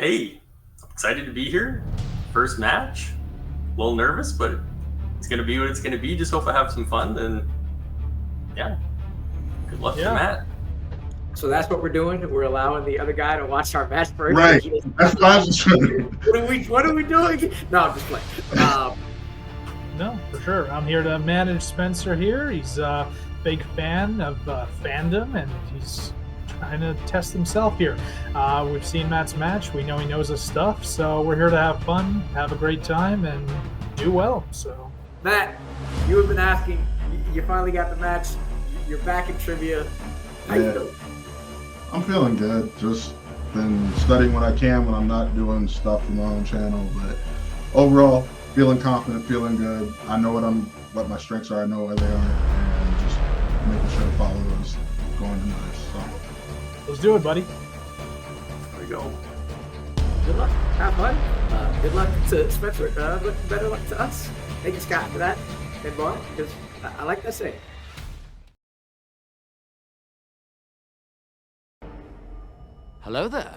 Hey, excited to be here. First match. A little nervous, but it's going to be what it's going to be. Just hope I have some fun. And yeah, good luck to Matt. So that's what we're doing. We're allowing the other guy to watch our match first. Right. That's what I was just What are we doing? No, I'm just playing. No, for sure. I'm here to manage Spencer here. He's a big fan of Fandom, and he's trying to test himself here. We've seen Matt's match. We know he knows his stuff, so we're here to have fun, have a great time, and do well. So, Matt, you have been asking. You finally got the match. You're back in trivia. How you doing? I'm feeling good. Just been studying what I can when I'm not doing stuff from my own channel, but overall, feeling confident, feeling good. I know what my strengths are. I know where they are, and just making sure to follow those going to nice. So let's do it, buddy. Here we go. Good luck. Have fun. Good luck to Spencer. Better luck to us. Thank you, Scott, for that. And Mark, because I like that saying. Hello there.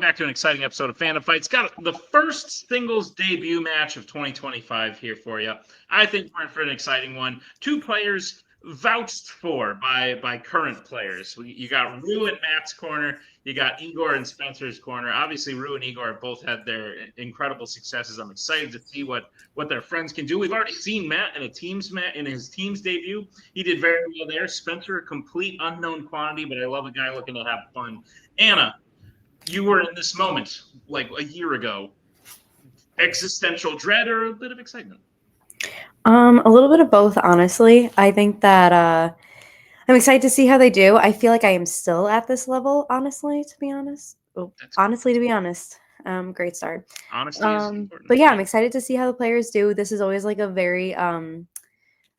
Back to an exciting episode of Fandom Fights. Got the first singles debut match of 2025 here for you. I think we're in for an exciting one. Two players vouched for by current players. You got Rue in Matt's corner. You got Igor in Spencer's corner. Obviously, Rue and Igor have both had their incredible successes. I'm excited to see what their friends can do. We've already seen Matt in his team's debut. He did very well there. Spencer, a complete unknown quantity, but I love a guy looking to have fun. Anna, you were in this moment like a year ago. Existential dread or a bit of excitement? A little bit of both, honestly. I think that I'm excited to see how they do. I feel like I am still at this level, honestly, to be honest. Great start. Honesty is important. But yeah, I'm excited to see how the players do. This is always like a very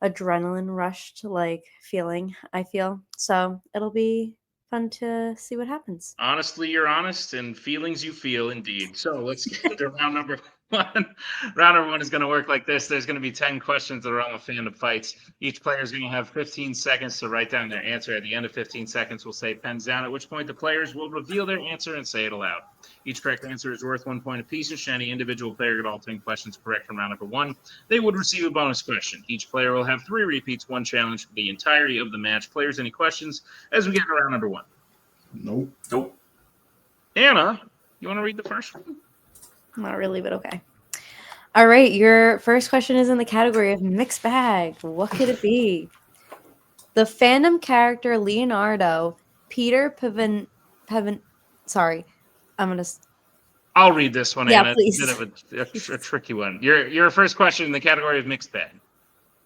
adrenaline rushed like feeling, I feel. So it'll be fun to see what happens. Honestly, you're honest, and feelings you feel, indeed. So let's get into round number one. Round number one is going to work like this. There's going to be 10 questions that are on the Fandom Fights. Each player is going to have 15 seconds to write down their answer. At the end of 15 seconds, we'll say pens down, at which point the players will reveal their answer and say it aloud. Each correct answer is worth 1 point apiece. Should any individual player get all 10 questions correct from round number one, they would receive a bonus question. Each player will have 3 repeats, 1 challenge for the entirety of the match. Players, any questions as we get to round number one? Nope. Anna, you want to read the first one? Not really, but okay. All right, your first question is in the category of mixed bag. What could it be? The fandom character Leonardo, Peter sorry, I'll read this one, yeah, Anna. please. It's a bit of a tricky one. Your first question in the category of mixed bag.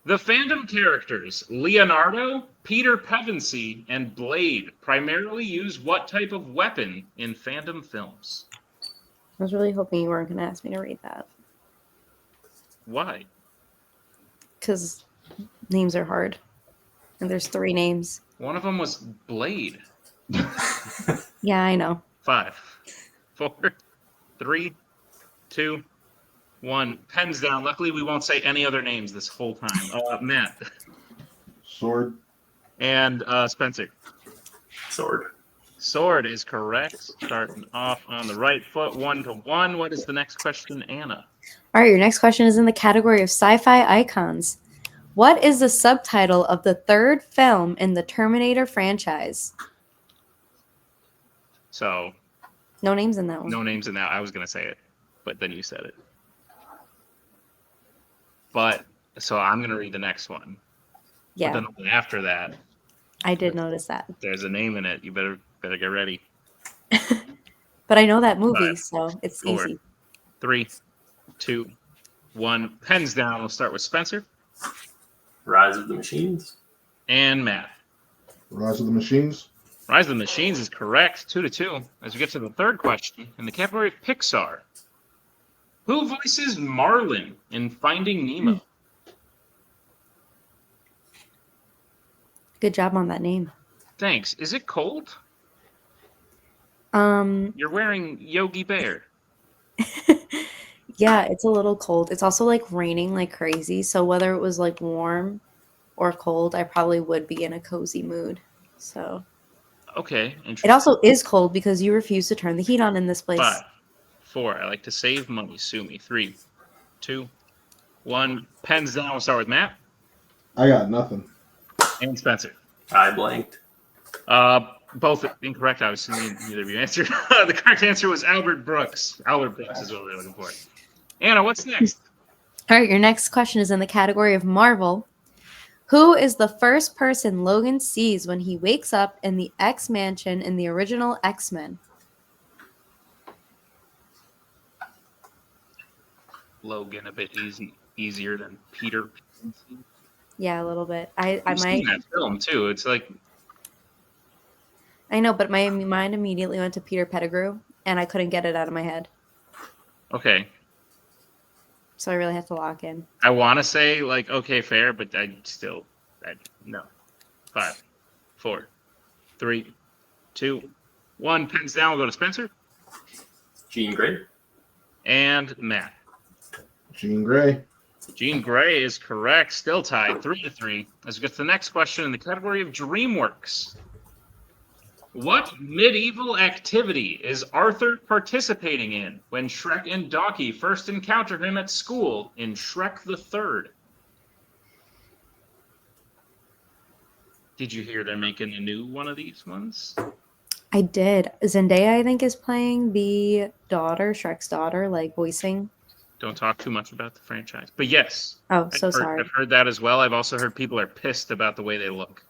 The fandom characters Leonardo, Peter Pevensey, and Blade primarily use what type of weapon in fandom films? I was really hoping you weren't going to ask me to read that. Why? Because names are hard. And there's 3 names. One of them was Blade. Yeah, I know. 5, 4, 3, 2, 1. Pens down. Luckily, we won't say any other names this whole time. Matt. Sword. And Spencer. Sword. Sword is correct. Starting off on the right foot, 1-1. What is the next question, Anna? All right, your next question is in the category of sci-fi icons. What is the subtitle of the 3rd film in the Terminator franchise? So. No names in that one. No names in that. I was going to say it, but then you said it. But, so I'm going to read the next one. Yeah. But then after that, I did notice that. There's a name in it. You better get ready. But I know that movie, so it's 4, easy. 3, 2, 1. Pens down. We'll start with Spencer Rise of the Machines. and Matt. Rise of the Machines. Rise of the Machines is correct. 2-2. As we get to the third question, in the category of Pixar, who voices Marlin in Finding Nemo? Good job on that name. Thanks. Is it cold? You're wearing Yogi Bear. Yeah, it's a little cold. It's also like raining like crazy. So whether it was like warm or cold, I probably would be in a cozy mood. So Okay, it interesting. also is cold because you refuse to turn the heat on in this place. 5, 4. I like to save money. Sue me. 3, 2, 1. Pens down. We'll start with Matt I got nothing. and Spencer. I blanked. Both incorrect, obviously. Neither of you answered. The correct answer was Albert Brooks. Albert Brooks is what we're looking for. Anna, what's next? All right, your next question is in the category of Marvel. Who is the first person Logan sees when he wakes up in the X Mansion in the original X-Men? Logan, a bit easier than Peter. Yeah, a little bit. I I've might. seen that film too. It's like, I know, but my mind immediately went to Peter Pettigrew, and I couldn't get it out of my head. okay, So I really have to lock in. I want to say like okay, fair, but no. 5, 4, 3, 2, 1. Pens down. We'll go to Spencer Jean Grey. and Matt. Jean Grey. Jean Grey is correct. Still tied 3-3. As we get to the next question in the category of DreamWorks. What medieval activity is Arthur participating in when Shrek and Donkey first encounter him at school in Shrek the Third? Did you hear they're making a new one of these ones? I did. Zendaya, I think, is playing the daughter, Shrek's daughter, like voicing. Don't talk too much about the franchise. But yes. Oh, so sorry. I've heard that as well. I've also heard people are pissed about the way they look.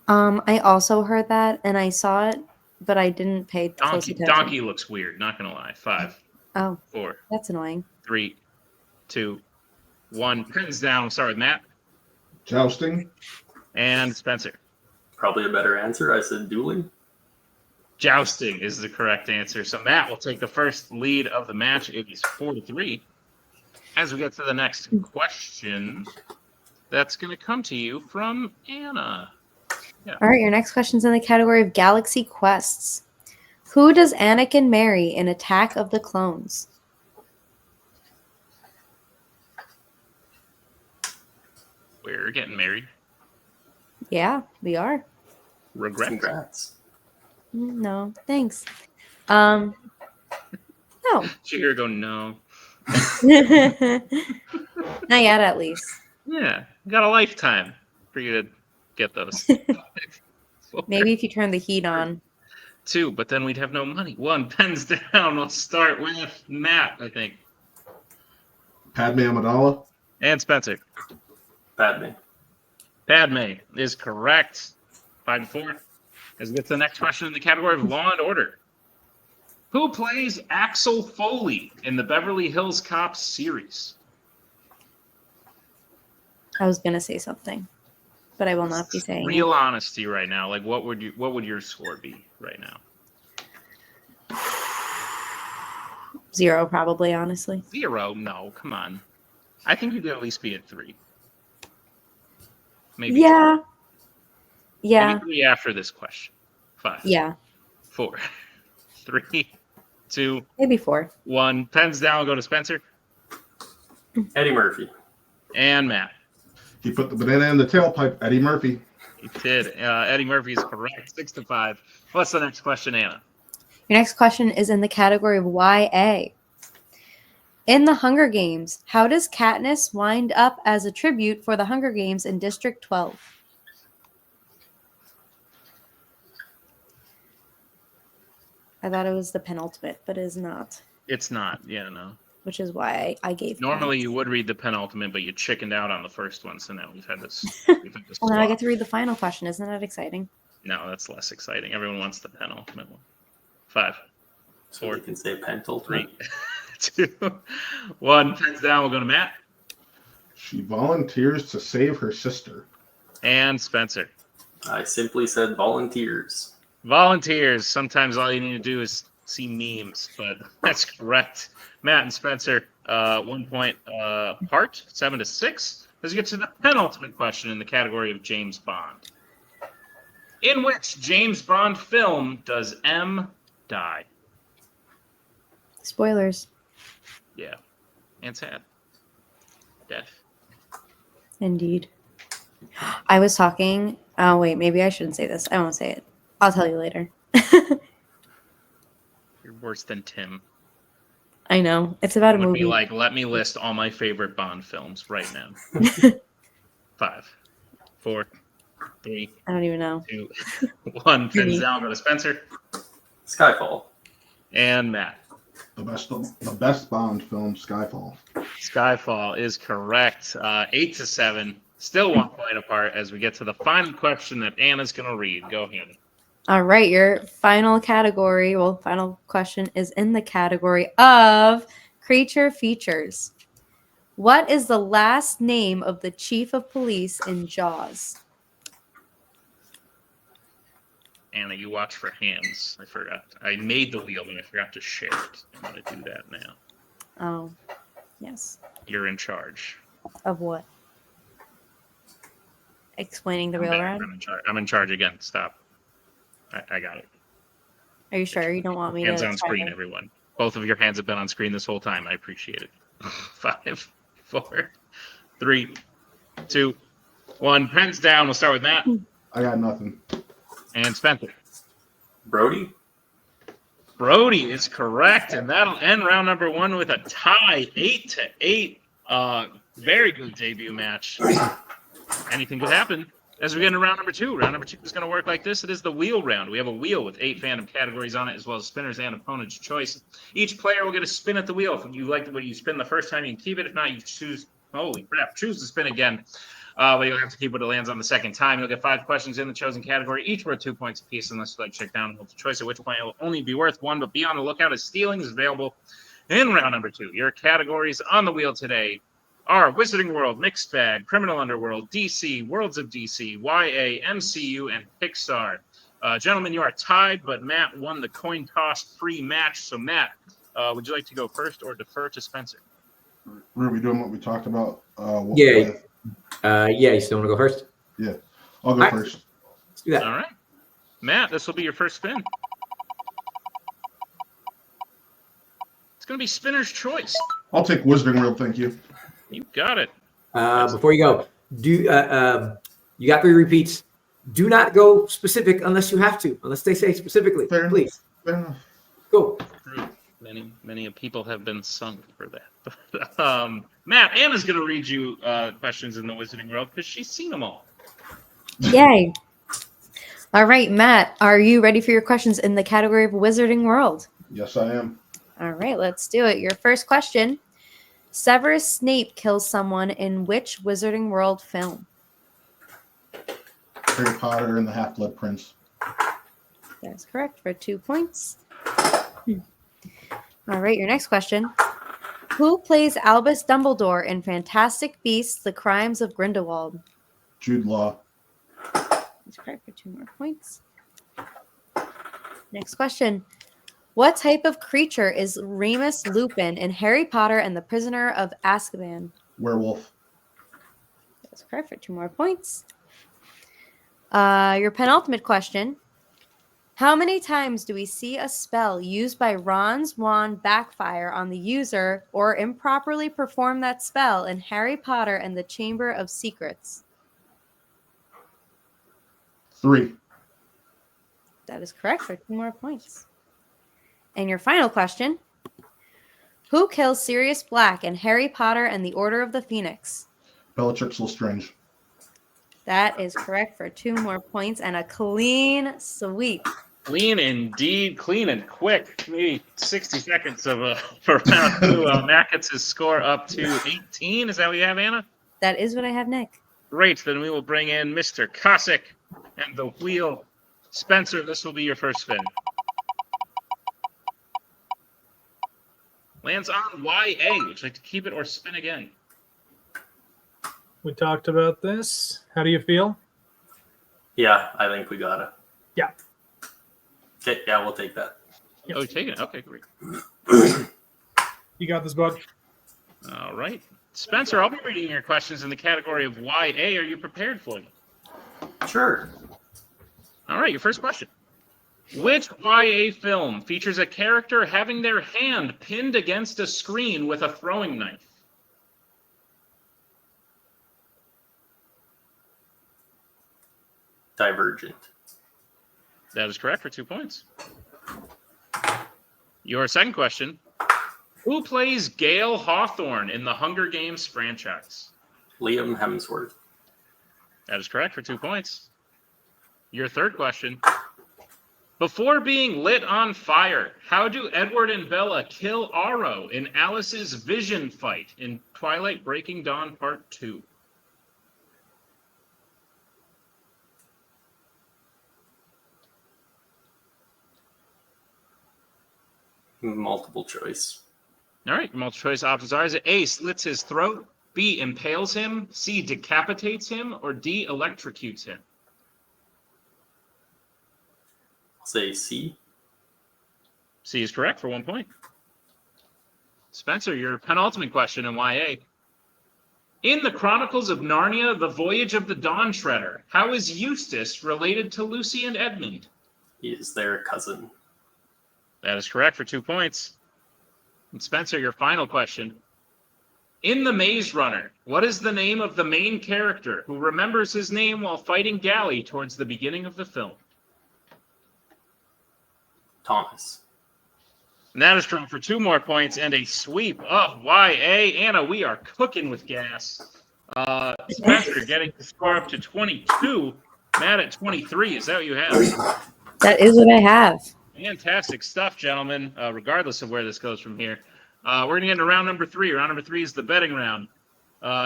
I also heard that, and I saw it, but I didn't pay close attention. Donkey looks weird, not gonna lie. 5, Oh, 4, that's annoying. 3, 2, 1. Pens down. We'll start with Matt Jousting. and Spencer. Probably a better answer. I said dueling. Jousting is the correct answer. So Matt will take the first lead of the match. It is 4-3. As we get to the next question, that's going to come to you from Anna. Yeah. All right, your next question's in the category of Galaxy Quests. Who does Anakin marry in Attack of the Clones? We're getting married. Yeah, we are. Regrets. Congrats. No, thanks. No. Did you hear her go, no? Not yet, at least. Yeah, got a lifetime for you to get those. Maybe if you turn the heat on. 2, but then we'd have no money. 1, pens down. We'll start with Matt, I think. Padme Amidala. And Spencer. Padme. Padme is correct. 5-4. As we get to the next question in the category of Law and Order. Who plays Axel Foley in the Beverly Hills Cop series? I was gonna say something, but I will not be saying Real honesty right now. Like, what would your score be right now? it. 0, probably, honestly. 0? No, come on. I think you could at least be at 3. Maybe. Yeah. Yeah. Maybe 3 after this question. 5. Yeah. 4. 3, 2, Maybe 4. 1. Pens down. Go to Spencer Eddie Murphy. and Matt. He put the banana in the tailpipe. Eddie Murphy. He did. Eddie Murphy is correct. 6-5. What's the next question, Anna? Your next question is in the category of YA. In the Hunger Games, how does Katniss wind up as a tribute for the Hunger Games in District 12? I thought it was the penultimate, but it is not. It's not. Yeah, no. which is why I gave. Normally points. you would read the penultimate, but you chickened out on the first one, so now we've had this. Well, now I get to read the final question. Isn't that exciting? No, that's less exciting. Everyone wants the penultimate one. 5, So 4, you can say penultimate. 3, 2, 1. Pens down. We'll go to Matt She volunteers to save her sister. and Spencer. I simply said volunteers. Volunteers. Sometimes all you need to do is see memes, but that's correct. Matt and Spencer, 1 point apart, 7-6. Let's get to the penultimate question in the category of James Bond. In which James Bond film does M die? Spoilers. Yeah. And sad. Death. Indeed. I was talking. Oh, wait. Maybe I shouldn't say this. I won't say it. I'll tell you later. You're worse than Tim. I know. It's about a Would movie. be like, let me list all my favorite Bond films right now. 5, 4, 3, I don't even know. 2, 1. Pins down. Go to Spencer Skyfall. and Matt. The best Bond film, Skyfall. Skyfall is correct. 8-7. Still 1 point apart as we get to the final question that Anna's going to read. Go ahead. All right. Your final category, final question is in the category of creature features. What is the last name of the chief of police in Jaws? Anna, you watch for hands. I forgot. I made the wheel, but I forgot to share it. I'm going to do that now. Oh, yes. You're in charge. Of what? Explaining the real round? I'm in charge again. Stop. I got it. Are you sure you don't want me Hands to? on screen, everyone. Both of your hands have been on screen this whole time. I appreciate it. 5, 4, 3, 2, 1. Pens down. We'll start with Matt I got nothing. and Spencer. Brody. Brody is correct, and that'll end round number 1 with a tie, 8-8. Very good debut match. Anything could happen as we get into round number 2. Round number 2 is going to work like this. It is the wheel round. We have a wheel with 8 fandom categories on it, as well as spinners and opponent's choice. Each player will get a spin at the wheel. If you like what you spin the first time, you can keep it. If not, you choose to spin again. But you'll have to keep what it lands on the second time. You'll get 5 questions in the chosen category, each worth 2 points apiece, unless you like check down multiple choice, at which point it will only be worth 1. But be on the lookout as stealing is available in round number 2. Your categories on the wheel today are Wizarding World, Mixed Bag, Criminal Underworld, DC, Worlds of DC, YA, MCU, and Pixar. Gentlemen, you are tied, but Matt won the coin toss free match. So, Matt, would you like to go first or defer to Spencer? Are we doing what we talked about? Yeah, you still want to go first? Yeah. I'll go All right. first. Let's do that. All right. Matt, this will be your first spin. It's going to be spinner's choice. I'll take Wizarding World, thank you. You got it. Before you go, you got 3 repeats. Do not go specific unless you have to, unless they say specifically. Fair Please. Fair enough. Go. Many people have been sunk for that. Matt, Anna's going to read you questions in the Wizarding World because she's seen them all. Yay. All right, Matt, are you ready for your questions in the category of Wizarding World? Yes, I am. All right, let's do it. Your first question. Severus Snape kills someone in which Wizarding World film? Harry Potter and the Half-Blood Prince. That's correct for 2 points. All right, your next question. Who plays Albus Dumbledore in Fantastic Beasts: The Crimes of Grindelwald? Jude Law. That's correct for 2 more points. Next question. What type of creature is Remus Lupin in Harry Potter and the Prisoner of Azkaban? Werewolf. That's correct for 2 more points. Your penultimate question. How many times do we see a spell used by Ron's wand backfire on the user or improperly perform that spell in Harry Potter and the Chamber of Secrets? 3. That is correct for 2 more points. And your final question. Who kills Sirius Black in Harry Potter and the Order of the Phoenix? Bellatrix Lestrange. That is correct for 2 more points and a clean sweep. Clean indeed, clean and quick. Maybe 60 seconds for round two. Matt gets his score up to 18. Is that what you have, Anna? That is what I have, Nick. Great. Then we will bring in Mr. Cossack and the wheel. Spencer, this will be your first spin. Lands on YA. Would you like to keep it or spin again? We talked about this. How do you feel? Yeah, I think we got it. Yeah. Okay, yeah, we'll take that. Oh, take it. Okay, great. You got this, bud. All right. Spencer, I'll be reading your questions in the category of YA. Are you prepared for them? Sure. All right, your first question. Which YA film features a character having their hand pinned against a screen with a throwing knife? Divergent. That is correct for 2 points. Your second question. Who plays Gale Hawthorne in the Hunger Games franchise? Liam Hemsworth. That is correct for 2 points. Your third question. Before being lit on fire, how do Edward and Bella kill Aro in Alice's vision fight in Twilight Breaking Dawn Part 2? Multiple choice. All right, multiple choice options are: is it A, slits his throat, B, impales him, C, decapitates him, or D, electrocutes him? I'll say C. C is correct for 1 point. Spencer, your penultimate question in YA. In the Chronicles of Narnia, The Voyage of the Dawn Treader, how is Eustace related to Lucy and Edmund? He is their cousin. That is correct for 2 points. And Spencer, your final question. In The Maze Runner, what is the name of the main character who remembers his name while fighting Gally towards the beginning of the film? Thomas. And that is correct for 2 more points and a sweep of YA. Anna, we are cooking with gas. Spencer getting the score up to 22. Matt at 23. Is that what you have? That is what I have. Fantastic stuff, gentlemen, regardless of where this goes from here. We're going to get into round number 3. Round number 3 is the betting round.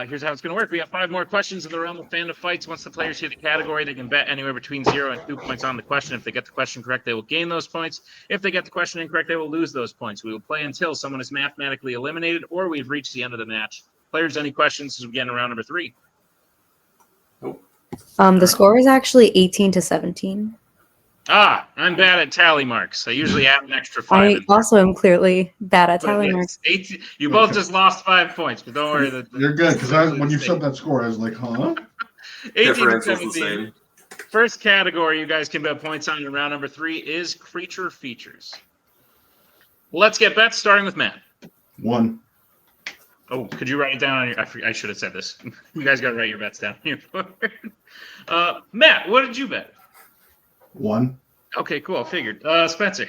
Here's how it's going to work. We have 5 more questions in the realm of Fandom Fights. Once the players hear the category, they can bet anywhere between 0 and 2 points on the question. If they get the question correct, they will gain those points. If they get the question incorrect, they will lose those points. We will play until someone is mathematically eliminated or we've reached the end of the match. Players, any questions as we get into round number 3? Nope. The score is actually 18-17. I'm bad at tally marks. I usually add an extra 5. I also am clearly bad at But tally it's marks. 18. You both just lost 5 points, but don't worry. You're good, because when you said that score, I was like, huh? 18 Differential's the 17. same. First category you guys can bet points on in round number 3 is creature features. Let's get bets, starting with Matt. 1. Oh, could you write it down on your... I should have said this. You guys got to write your bets down here. Matt, what did you bet? 1. Okay, cool. Figured. Spencer.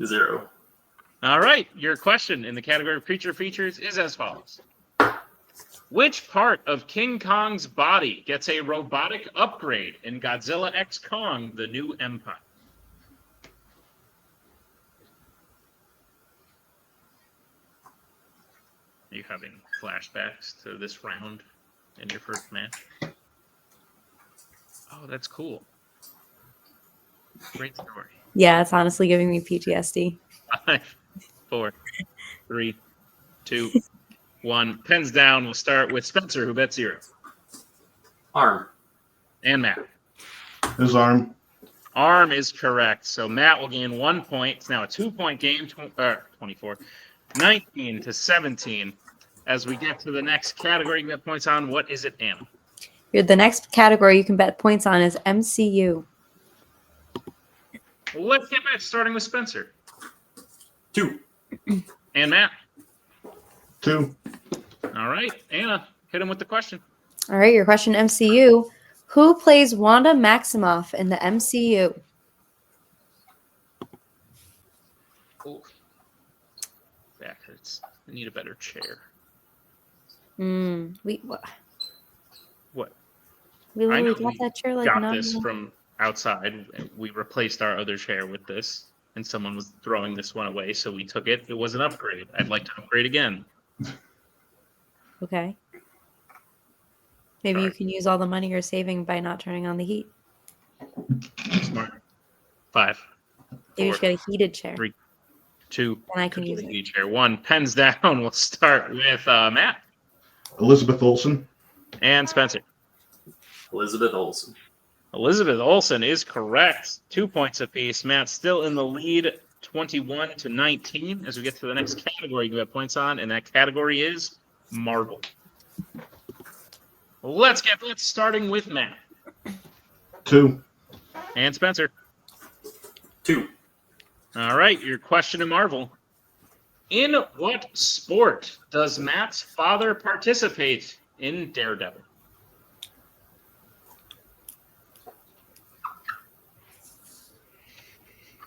0. All right. Your question in the category of creature features is as follows. Which part of King Kong's body gets a robotic upgrade in Godzilla X Kong, The New Empire? Are you having flashbacks to this round in your first match? Oh, that's cool. Great story. Yeah, it's honestly giving me PTSD. 5, 4, 3, 2, 1. Pens down. We'll start with Spencer, who bet 0. Arm. And Matt. His arm. Arm is correct. So Matt will gain 1 point. It's now a 2-point game. 24. 19-17. As we get to the next category, you can bet points on. What is it, Anna? The next category you can bet points on is MCU. Let's get back starting with Spencer. 2. And Matt. 2. All right. Anna, hit him with the question. All right, your question, MCU. Who plays Wanda Maximoff in the MCU? Ooh. Back hurts. I need a better chair. We What? literally got that chair like got not this even- from outside. We replaced our other chair with this, and someone was throwing this one away, so we took it. It was an upgrade. I'd like to upgrade again. Okay. Maybe you can use all the money you're saving by not turning on the heat. Smart. 5. Maybe you should get a heated chair. 3, 2. And I can use it. Heated chair. 1. Pens down. We'll start with Matt Elizabeth Olsen. and Spencer. Elizabeth Olsen. Elizabeth Olsen is correct. 2 points apiece. Matt still in the lead, 21-19. As we get to the next category, you have points on, and that category is Marvel. Let's starting with Matt 2. and Spencer. 2. All right, your question in Marvel. In what sport does Matt's father participate in Daredevil?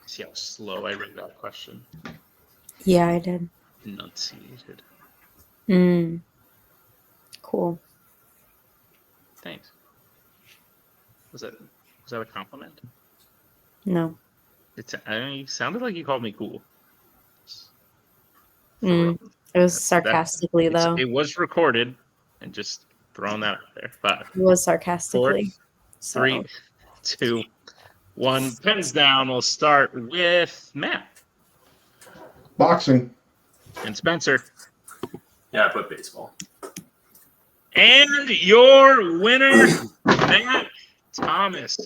See how slow I read that question. Yeah, I did. Enunciated. Cool. Thanks. Was that a compliment? No. You sounded like you called me cool. It was sarcastically, though. It was recorded, and just throwing that out there. 5, It was sarcastically. 4, 3, 2, 1. Pens down. We'll start with Matt Boxing. and Spencer. Yeah, I put baseball. And your winner, Matt Thomas.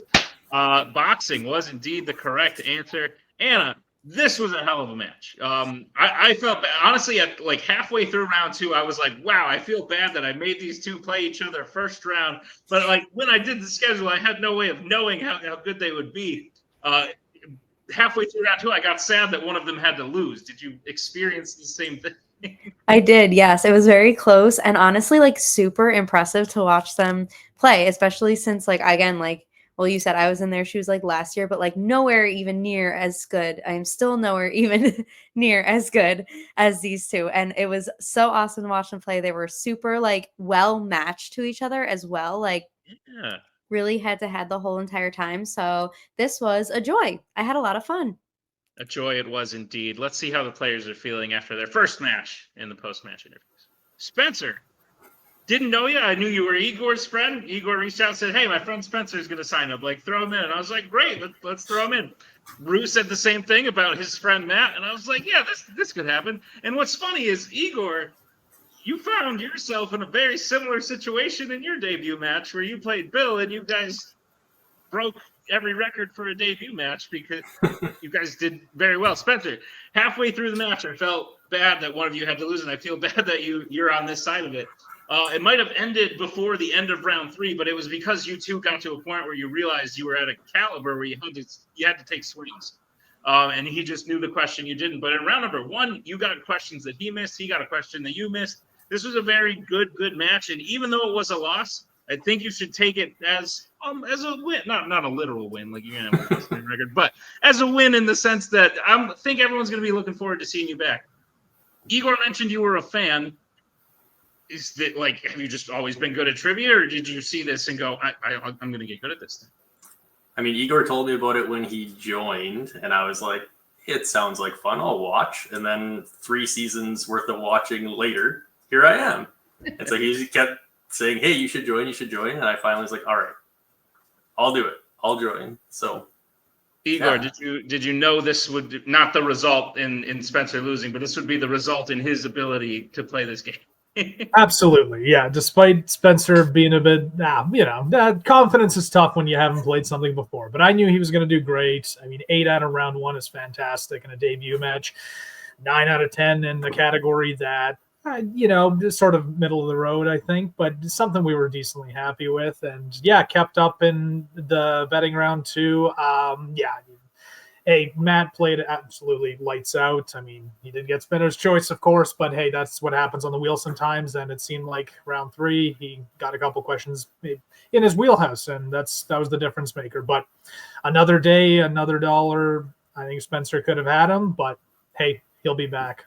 Boxing was indeed the correct answer. Anna, this was a hell of a match. I felt bad. Honestly, at like halfway through round 2, I was like, wow, I feel bad that I made these two play each other first round. But like when I did the schedule, I had no way of knowing how good they would be. Halfway through round 2, I got sad that one of them had to lose. Did you experience the same thing? I did, yes. It was very close and honestly, like, super impressive to watch them play, especially since, like, again, like, well, you said I was in their shoes like last year, but like nowhere even near as good. I am still nowhere even near as good as these two. And it was so awesome to watch them play. They were super like well matched to each other as well. Like really head to head the whole entire time. So this was a joy. I had a lot of fun. A joy it was indeed. Let's see how the players are feeling after their first match in the post-match interviews. Spencer. Didn't know you. I knew you were Igor's friend. Igor reached out and said, hey, my friend Spencer is going to sign up. Like, throw him in. And I was like, great, let's throw him in. Rue said the same thing about his friend Matt. And I was like, yeah, this could happen. And what's funny is, Igor, you found yourself in a very similar situation in your debut match where you played Bill and you guys broke every record for a debut match because you guys did very well. Spencer, halfway through the match, I felt bad that one of you had to lose, and I feel bad that you're on this side of it. It might have ended before the end of round 3, but it was because you two got to a point where you realized you were at a caliber where you had to take swings. And he just knew the question you didn't. But in round number 1, you got questions that he missed. He got a question that you missed. This was a very good match. And even though it was a loss, I think you should take it as a win, not a literal win, like you're gonna have a wrestling record, but as a win in the sense that I think everyone's gonna be looking forward to seeing you back. Igor mentioned you were a fan. Is that like, have you just always been good at trivia, or did you see this and go, I'm gonna get good at this thing? I mean, Igor told me about it when he joined, and I was like, it sounds like fun. I'll watch. And then 3 seasons worth of watching later, here I am. And so he kept saying, hey, you should join. And I finally was like, all right, I'll do it. I'll join. So, Igor, yeah. Did you know this would not the result in Spencer losing, but this would be the result in his ability to play this game? Absolutely, yeah. Despite Spencer being a bit, confidence is tough when you haven't played something before. But I knew he was going to do great. I mean, 8 out of round 1 is fantastic in a debut match. 9 out of 10 in the category that, sort of middle of the road, I think, but something we were decently happy with. And yeah, kept up in the betting round 2. Hey, Matt played absolutely lights out. I mean, he did get spinner's choice, of course, but hey, that's what happens on the wheel sometimes. And it seemed like round 3, he got a couple questions in his wheelhouse, and that was the difference maker. But another day, another dollar. I think Spencer could have had him, but hey, he'll be back.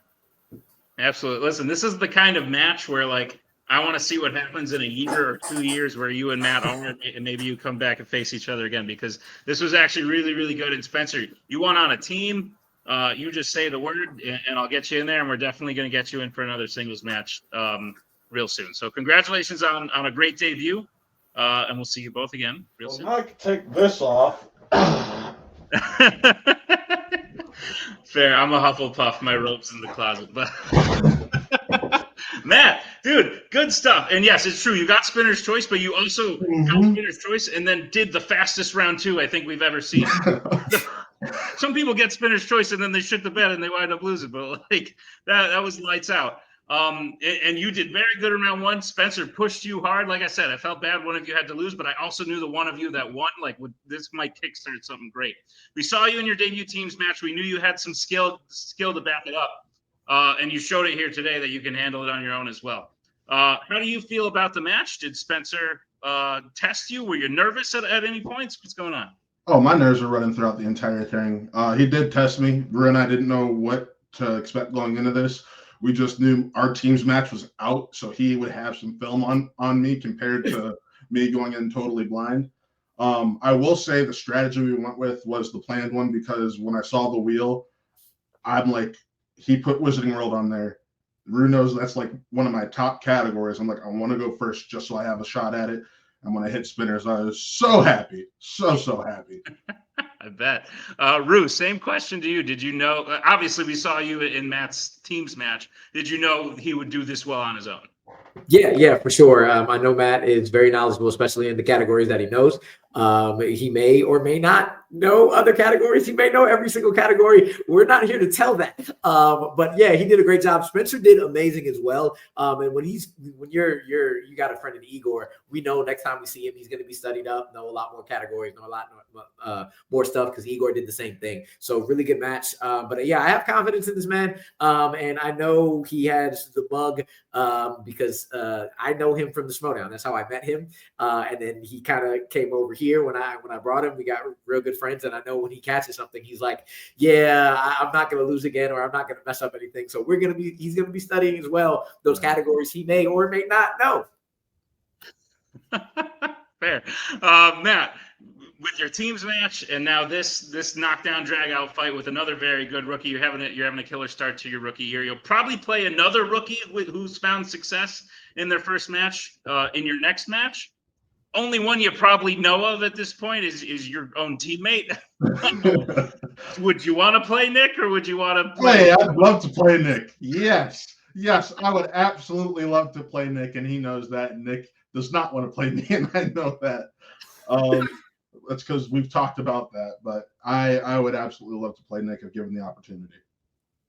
Absolutely. Listen, this is the kind of match where, like, I want to see what happens in a year or 2 years where you and Matt are, and maybe you come back and face each other again, because this was actually really, really good. And Spencer, you won on a team. You just say the word, and I'll get you in there, and we're definitely going to get you in for another singles match real soon. So congratulations on a great debut, and we'll see you both again real soon. I can take this off. Fair. I'm a Hufflepuff. My robe's in the closet, but Matt, dude, good stuff. And yes, it's true. You got Spinner's Choice, but you also got Spinner's Choice and then did the fastest round 2 I think we've ever seen. Some people get Spinner's Choice and then they shit the bed and they wind up losing, but like that was lights out. And you did very good in round 1. Spencer pushed you hard. Like I said, I felt bad one of you had to lose, but I also knew the one of you that won, like, this might kickstart something great. We saw you in your debut teams match. We knew you had some skill to back it up. And you showed it here today that you can handle it on your own as well. How do you feel about the match? Did Spencer test you? Were you nervous at any points? What's going on? Oh, my nerves were running throughout the entire thing. He did test me. Rue and I didn't know what to expect going into this. We just knew our team's match was out, so he would have some film on me compared to me going in totally blind. I will say the strategy we went with was the planned one, because when I saw the wheel, I'm like, he put Wizarding World on there. Rue knows that's like one of my top categories. I'm like, I want to go first just so I have a shot at it. And when I hit Spinners, I was so happy. So happy. I bet. Rue, same question to you. Did you know, obviously we saw you in Matt's teams match. Did you know he would do this well on his own? Yeah, for sure. I know Matt is very knowledgeable, especially in the categories that he knows. He may or may not know other categories. He may know every single category. We're not here to tell that. But yeah, he did a great job. Spencer did amazing as well. And when you got a friend in Igor, we know next time we see him, he's going to be studied up, know a lot more categories, know a lot more stuff, because Igor did the same thing. So really good match. But yeah, I have confidence in this man. And I know he has the bug because I know him from the Schmodown. That's how I met him. And then he kind of came over here when I brought him. We got real good friends, and I know when he catches something, he's like, yeah, I'm not going to lose again, or I'm not going to mess up anything. So he's going to be studying as well those categories he may or may not know. Fair. Matt, with your teams match and now this knockdown drag out fight with another very good rookie, you're having a killer start to your rookie year. You'll probably play another rookie who's found success in their first match in your next match. Only one you probably know of at this point is your own teammate. Would you want to play Nick, or would you want to play? I'd love to play Nick. Yes, I would absolutely love to play Nick, and he knows that. Nick does not want to play me, and I know that. That's because we've talked about that, but I would absolutely love to play Nick if given the opportunity.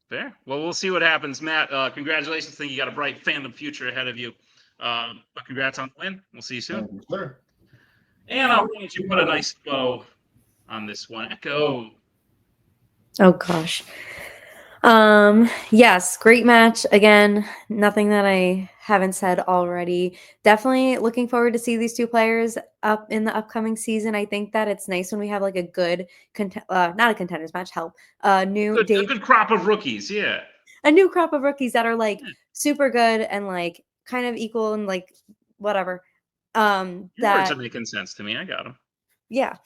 Fair. Well, we'll see what happens, Matt. Congratulations. I think you got a bright fandom future ahead of you. But congrats on the win. We'll see you soon. Thank you, sir. And I'll let you put a nice bow on this one. Echo. Oh gosh. Yes, great match. Again, nothing that I haven't said already. Definitely looking forward to see these two players up in the upcoming season. I think that it's nice when we have like a good not a contenders match, a good crop of rookies, yeah. A new crop of rookies that are like super good and like kind of equal and like whatever. Your words are making sense to me. I got them. Yeah.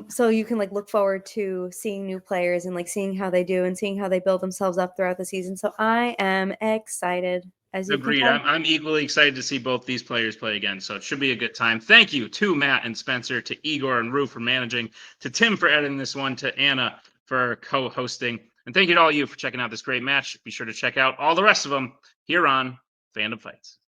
So you can like look forward to seeing new players and like seeing how they do and seeing how they build themselves up throughout the season. So I am excited. Agreed. I'm equally excited to see both these players play again. So it should be a good time. Thank you to Matt and Spencer, to Igor and Rue for managing, to Tim for editing this one, to Anna for co-hosting. And thank you to all you for checking out this great match. Be sure to check out all the rest of them here on Fandom Fights.